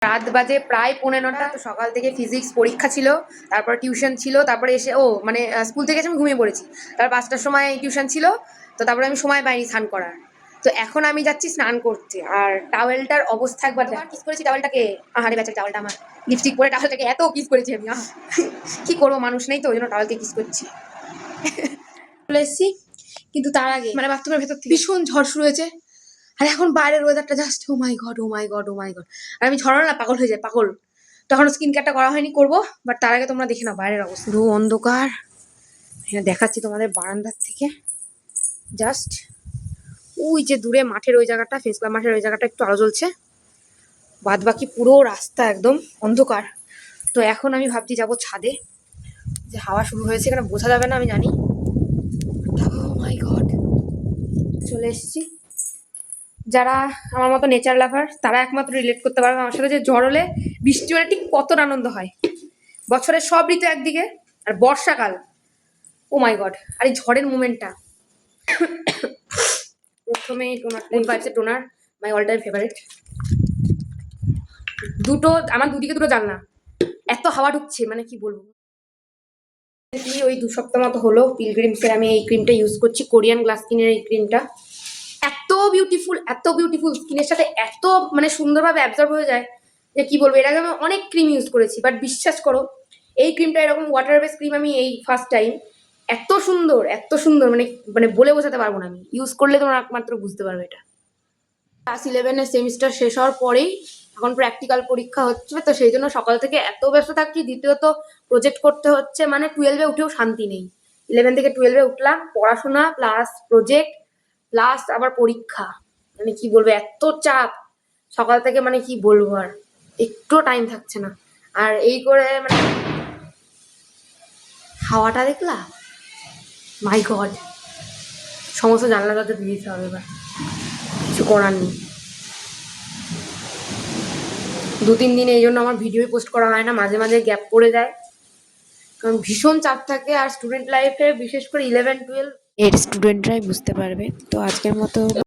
রাত বাজে প্রায় 9:45। তো সকাল থেকে ফিজিক্স পরীক্ষা ছিল, তারপর টিউশন ছিল, তারপরে এসে মানে স্কুল থেকে এসে আমি ঘুমিয়ে পড়েছি। তারপর 5টার সময় টিউশন ছিল, তো তারপরে আমি সময় পাইনি স্নান করার। তো এখন আমি যাচ্ছি স্নান করতে। আর টাওয়েলটার অবস্থা একবার কিস করেছি টাওয়েলটাকে। আহারে বেচারি টাওয়েলটা আমার, লিপস্টিক পরে টাওয়েলটাকে এত কিস করেছি আমি। কি করবো, মানুষ নেই তো, ওই জন্য টাওয়েলকে কিস করছি। চলে এসেছি, কিন্তু তার আগে মানে বাথরুমের ভেতর থেকে ভীষণ ঝড় শুরু হয়েছে। আর এখন বাইরের ওয়েদারটা জাস্ট ও মাই গড ও মাই গড ও মাই গড। আর আমি ঝড় না পাগল হয়ে যায়, পাগল। তখন স্কিন কেয়ারটা করা হয়নি, করবো। বাট তার আগে তোমরা দেখে নাও বাইরের অবস্থা, পুরো অন্ধকার। হ্যাঁ, দেখাচ্ছি তোমাদের বারান্দার থেকে। জাস্ট ওই যে দূরে মাঠের ওই জায়গাটা, ফেস ক্লাব মাঠের ওই জায়গাটা একটু আলো জ্বলছে, বাদ বাকি পুরো রাস্তা একদম অন্ধকার। তো এখন আমি ভাবছি যাবো ছাদে, যে হাওয়া শুরু হয়েছে, এখানে বোঝা যাবে না আমি জানি। ও মাই গড, চলে এসেছি। যারা আমার মতো নেচার লাভার তারা একমাত্র রিলেট করতে পারবে আমার সাথে, যে ঝড় হলে, বৃষ্টি হলে ঠিক কতটা আনন্দ হয়। বছরের সব ঋতু একদিকে, আর বর্ষাকাল, ও মাই গড। আর এই ঝড়ের মুমেন্টটা, প্রথমে টোনার ভাইবসের টোনার, মাই অল টাইম ফেভারিট। দুটো আমার দুদিকে দুটো জানলা, এত হাওয়া ঢুকছে মানে কি বলবো। ওই 2 সপ্তাহ মতো হলো পিলগ্রিমসের আমি এই ক্রিমটা ইউজ করছি, কোরিয়ান গ্লাস স্কিনের এই ক্রিমটা। এত বিউটিফুল স্কিনের সাথে এত মানে সুন্দরভাবে অ্যাবজর্ব হয়ে যায় যে কি বলবো। এর আগে আমি অনেক ক্রিম ইউজ করেছি, বাট বিশ্বাস করো এই ক্রিমটা, এরকম ওয়াটার বেস ক্রিম আমি এই ফার্স্ট টাইম। এত সুন্দর মানে মানে বলে বোঝাতে পারবো না, আমি ইউজ করলে তোমরা একমাত্র বুঝতে পারবে এটা। ক্লাস 11-এর সেমিস্টার শেষ হওয়ার পরেই এখন প্র্যাকটিক্যাল পরীক্ষা হচ্ছে, তো সেই জন্য সকাল থেকে এত ব্যস্ত থাকছি। দ্বিতীয়ত প্রজেক্ট করতে হচ্ছে, মানে 12-এ উঠেও শান্তি নেই। 11 থেকে 12-এ উঠলাম, পড়াশোনা প্লাস প্রজেক্ট প্লাস আবার পরীক্ষা, মানে কি বলবো এত চাপ সকাল থেকে, মানে কি বলবো, আর একটু টাইম থাকছে না। আর এই করে মানে হাওয়াটা দেখলা, মাই গড। সমস্ত জানলা দরজা দিয়ে দিতে হবে, এবার কিছু করার নেই। 2-3 দিন এই জন্য আমার ভিডিও পোস্ট করা হয় না, মাঝে মাঝে গ্যাপ পড়ে যায়, কারণ ভীষণ চাপ থাকে। আর স্টুডেন্ট লাইফে বিশেষ করে 11-12 এর স্টুডেন্টরাই বুঝতে পারবে। তো আজকের মতো